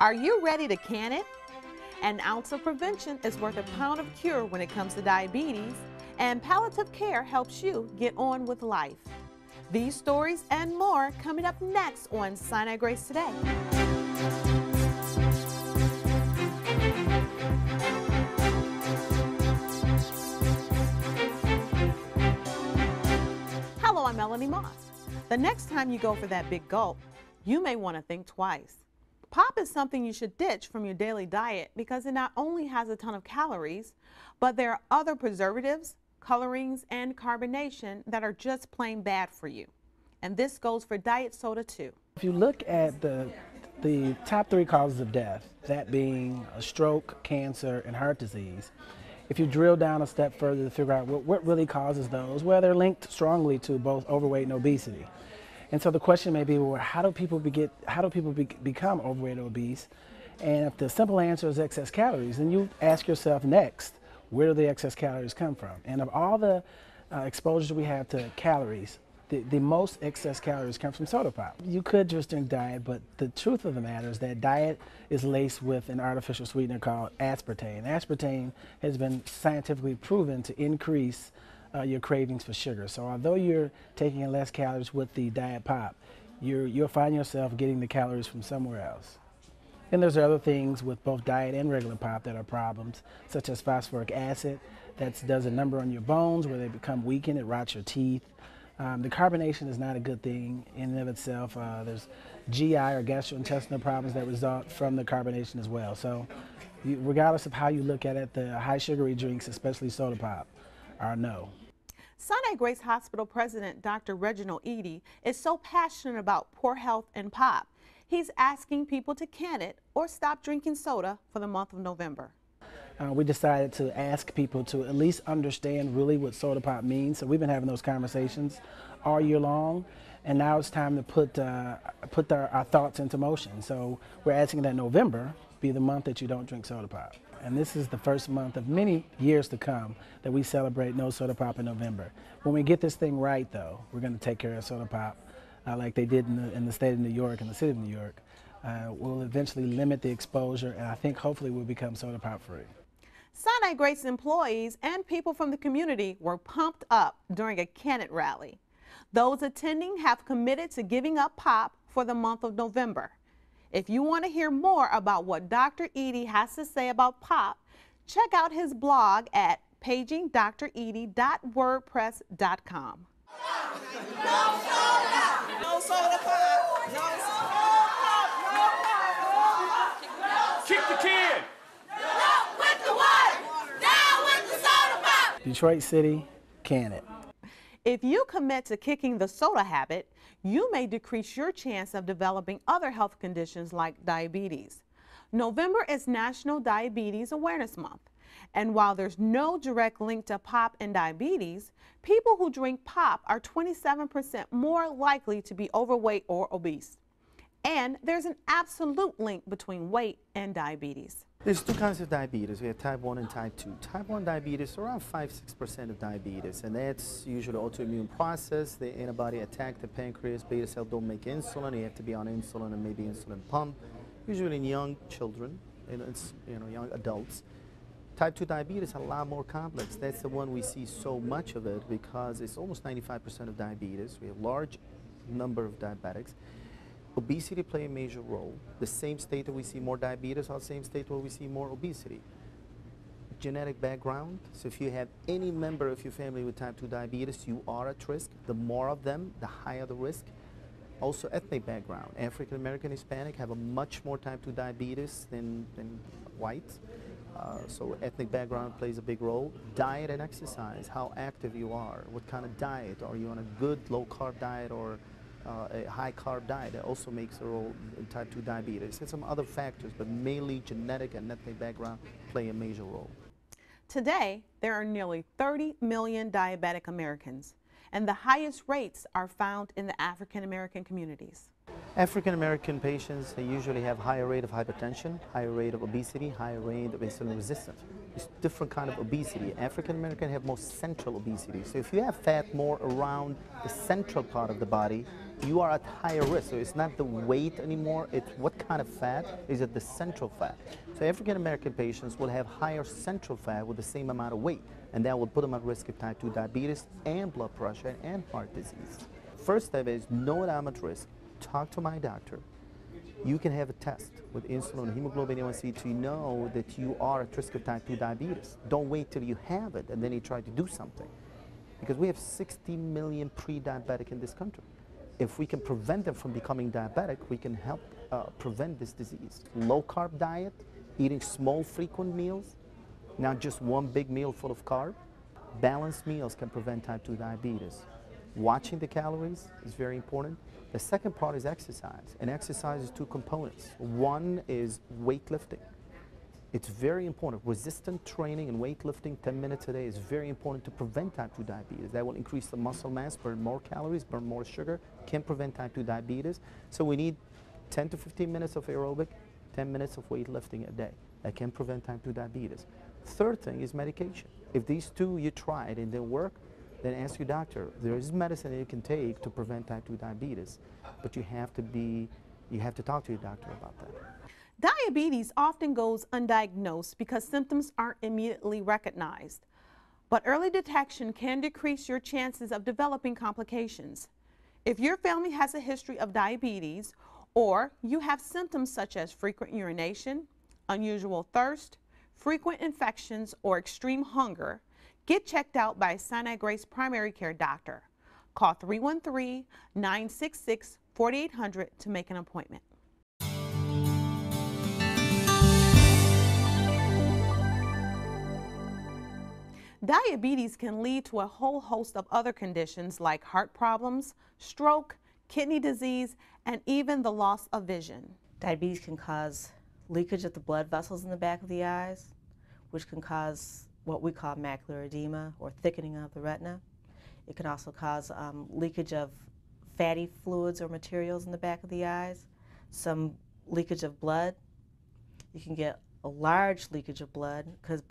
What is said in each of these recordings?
Are you ready to can it? An ounce of prevention is worth a pound of cure when it comes to diabetes, and palliative care helps you get on with life. These stories and more coming up next on Sinai-Grace Today. Hello, I'm Melanie Moss. The next time you go for that big gulp, you may want to think twice. Pop is something you should ditch from your daily diet because it not only has a ton of calories, but there are other preservatives, colorings, and carbonation that are just plain bad for you. And this goes for diet soda too. If you look at the top 3 causes of death, that being a stroke, cancer, and heart disease, if you drill down a step further to figure out what really causes those, well, they're linked strongly to both overweight and obesity. And so the question may be, well, how do people become overweight or obese? And if the simple answer is excess calories, then you ask yourself next, where do the excess calories come from? And of all the exposures we have to calories, the most excess calories come from soda pop. You could just drink diet, but the truth of the matter is that diet is laced with an artificial sweetener called aspartame. Aspartame has been scientifically proven to increase your cravings for sugar. So although you're taking in less calories with the diet pop, you'll find yourself getting the calories from somewhere else. And there's other things with both diet and regular pop that are problems, such as phosphoric acid. That does a number on your bones where they become weakened, it rots your teeth. The carbonation is not a good thing in and of itself. There's GI or gastrointestinal problems that result from the carbonation as well. So regardless of how you look at it, the high sugary drinks, especially soda pop, are no. Sinai-Grace Hospital President Dr. Reginald Eadie is so passionate about poor health and pop, he's asking people to can it or stop drinking soda for the month of November. We decided to ask people to at least understand really what soda pop means. So we've been having those conversations all year long, and now it's time to put our thoughts into motion. So we're asking that November be the month that you don't drink soda pop. And this is the first month of many years to come that we celebrate no soda pop in November. When we get this thing right, though, we're going to take care of soda pop like they did in the state of New York and the city of New York. We'll eventually limit the exposure, and I think hopefully we'll become soda pop free. Sinai-Grace employees and people from the community were pumped up during a Can It rally. Those attending have committed to giving up pop for the month of November. If you want to hear more about what Dr. Eadie has to say about pop, check out his blog at pagingdreadie.wordpress.com. No soda! No soda pop! No soda pop! No pop! Kick the can! Up with the water! Down with the soda pop! Detroit City, can it. If you commit to kicking the soda habit, you may decrease your chance of developing other health conditions like diabetes. November is National Diabetes Awareness Month, and while there's no direct link to pop and diabetes, people who drink pop are 27% more likely to be overweight or obese. And there's an absolute link between weight and diabetes. There's 2 kinds of diabetes. We have type 1 and type 2. Type 1 diabetes, around 5–6% of diabetes, and that's usually autoimmune process. The antibody attack the pancreas, beta cells don't make insulin. You have to be on insulin and maybe insulin pump, usually in young children, young adults. Type 2 diabetes is a lot more complex. That's the one we see so much of it because it's almost 95% of diabetes. We have large number of diabetics. Obesity play a major role. The same state that we see more diabetes are the same state where we see more obesity. Genetic background, so if you have any member of your family with type 2 diabetes, you are at risk. The more of them, the higher the risk. Also ethnic background. African American, Hispanic have a much more type 2 diabetes than whites. So ethnic background plays a big role. Diet and exercise, how active you are, what kind of diet, are you on a good low carb diet or a high carb diet? That also makes a role in type 2 diabetes. And some other factors, but mainly genetic and ethnic background play a major role. Today, there are nearly 30 million diabetic Americans, and the highest rates are found in the African American communities. African American patients, they usually have higher rate of hypertension, higher rate of obesity, higher rate of insulin resistance. It's different kind of obesity. African American have more central obesity. So if you have fat more around the central part of the body, you are at higher risk. So it's not the weight anymore, it's what kind of fat. Is it the central fat? So African American patients will have higher central fat with the same amount of weight, and that will put them at risk of type 2 diabetes and blood pressure and heart disease. First step is know that I'm at risk, talk to my doctor. You can have a test with insulin and hemoglobin A1C to know that you are at risk of type 2 diabetes. Don't wait till you have it and then you try to do something. Because we have 60 million pre-diabetic in this country. If we can prevent them from becoming diabetic, we can help prevent this disease. Low-carb diet, eating small, frequent meals, not just one big meal full of carb. Balanced meals can prevent type 2 diabetes. Watching the calories is very important. The second part is exercise, and exercise is two components. One is weightlifting. It's very important. Resistant training and weightlifting 10 minutes a day is very important to prevent type 2 diabetes. That will increase the muscle mass, burn more calories, burn more sugar, can prevent type 2 diabetes. So we need 10 to 15 minutes of aerobic, 10 minutes of weightlifting a day. That can prevent type 2 diabetes. Third thing is medication. If these two you tried and didn't work, then ask your doctor. There is medicine that you can take to prevent type 2 diabetes, but you have to talk to your doctor about that. Diabetes often goes undiagnosed because symptoms aren't immediately recognized. But early detection can decrease your chances of developing complications. If your family has a history of diabetes, or you have symptoms such as frequent urination, unusual thirst, frequent infections, or extreme hunger, get checked out by a Sinai-Grace primary care doctor. Call 313-966-4800 to make an appointment. Diabetes can lead to a whole host of other conditions like heart problems, stroke, kidney disease, and even the loss of vision. Diabetes can cause leakage of the blood vessels in the back of the eyes, which can cause what we call macular edema or thickening of the retina. It can also cause leakage of fatty fluids or materials in the back of the eyes, some leakage of blood. You can get a large leakage of blood because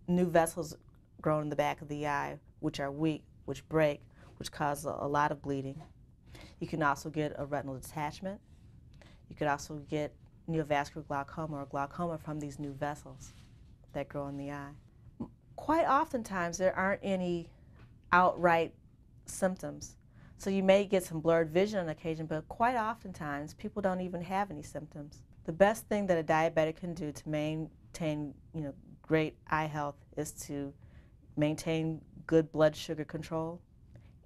new vessels grow in the back of the eye, which are weak, which break, which cause a lot of bleeding. You can also get a retinal detachment. You could also get neovascular glaucoma or glaucoma from these new vessels that grow in the eye. Quite oftentimes there aren't any outright symptoms. So you may get some blurred vision on occasion, but quite oftentimes people don't even have any symptoms. The best thing that a diabetic can do to maintain, great eye health is to maintain good blood sugar control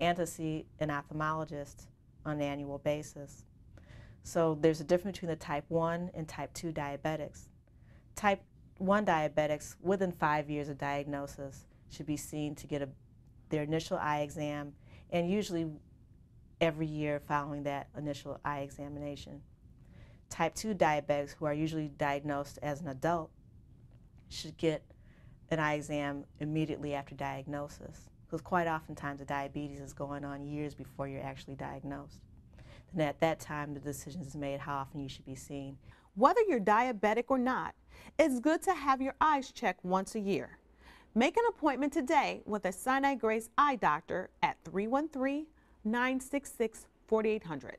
and to see an ophthalmologist on an annual basis. So there's a difference between the type 1 and type 2 diabetics. Type 1 diabetics within 5 years of diagnosis should be seen to get their initial eye exam, and usually every year following that initial eye examination. Type 2 diabetics, who are usually diagnosed as an adult, should get an eye exam immediately after diagnosis, because quite oftentimes the diabetes is going on years before you're actually diagnosed. And at that time the decision is made how often you should be seen. Whether you're diabetic or not, it's good to have your eyes checked once a year. Make an appointment today with a Sinai-Grace eye doctor at 313-966-4800.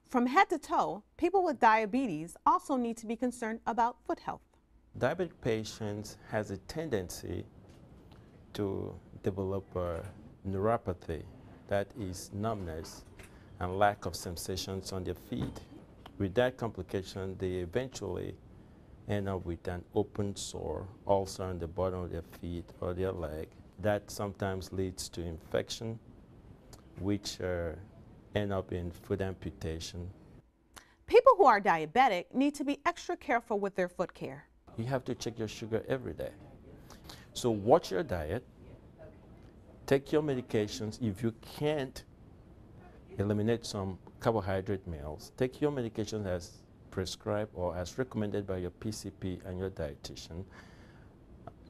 From head to toe, people with diabetes also need to be concerned about foot health. Diabetic patients has a tendency to develop a neuropathy, that is numbness and lack of sensations on their feet. With that complication, they eventually end up with an open sore, ulcer on the bottom of their feet or their leg. That sometimes leads to infection, which end up in foot amputation. People who are diabetic need to be extra careful with their foot care. You have to check your sugar every day. So watch your diet, take your medications. If you can't eliminate some carbohydrate meals, take your medications as prescribed or as recommended by your PCP and your dietitian.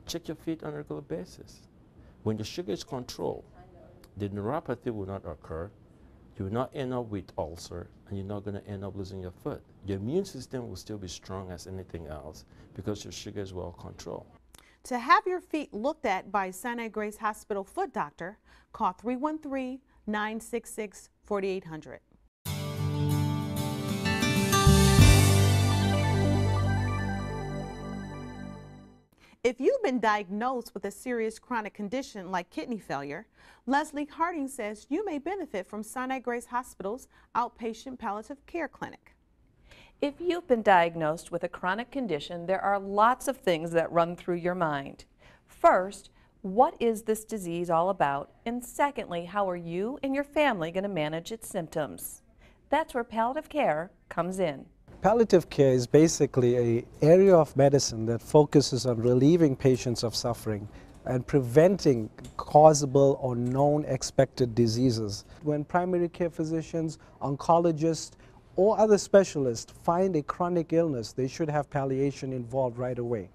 Check your feet on a regular basis. When your sugar is controlled, the neuropathy will not occur. You will not end up with ulcer, and you're not going to end up losing your foot. Your immune system will still be strong as anything else because your sugar is well controlled. To have your feet looked at by Sinai-Grace Hospital Foot Doctor, call 313-966-4800. If you've been diagnosed with a serious chronic condition like kidney failure, Leslie Harding says you may benefit from Sinai-Grace Hospital's outpatient palliative care clinic. If you've been diagnosed with a chronic condition, there are lots of things that run through your mind. First, what is this disease all about? And secondly, how are you and your family going to manage its symptoms? That's where palliative care comes in. Palliative care is basically an area of medicine that focuses on relieving patients of suffering and preventing causable or known expected diseases. When primary care physicians, oncologists, or other specialists find a chronic illness, they should have palliation involved right away.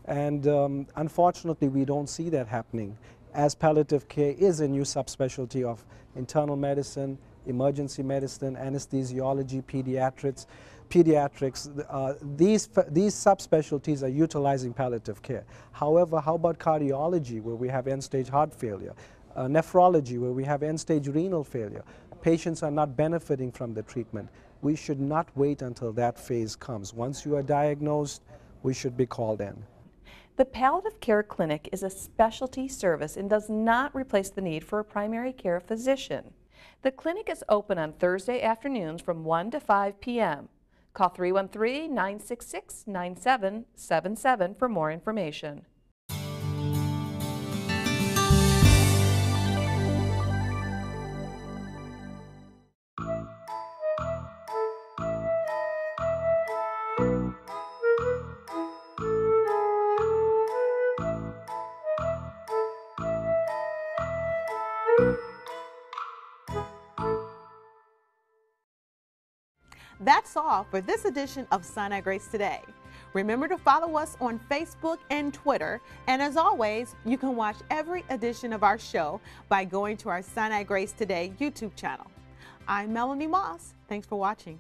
And unfortunately, we don't see that happening, as palliative care is a new subspecialty of internal medicine, emergency medicine, anesthesiology, pediatrics. These subspecialties are utilizing palliative care. However, how about cardiology, where we have end-stage heart failure? Nephrology, where we have end-stage renal failure? Patients are not benefiting from the treatment. We should not wait until that phase comes. Once you are diagnosed, we should be called in. The Palliative Care Clinic is a specialty service and does not replace the need for a primary care physician. The clinic is open on Thursday afternoons from 1 to 5 p.m. Call 313-966-9777 for more information. That's all for this edition of Sinai-Grace Today. Remember to follow us on Facebook and Twitter, and as always, you can watch every edition of our show by going to our Sinai-Grace Today YouTube channel. I'm Melanie Moss. Thanks for watching.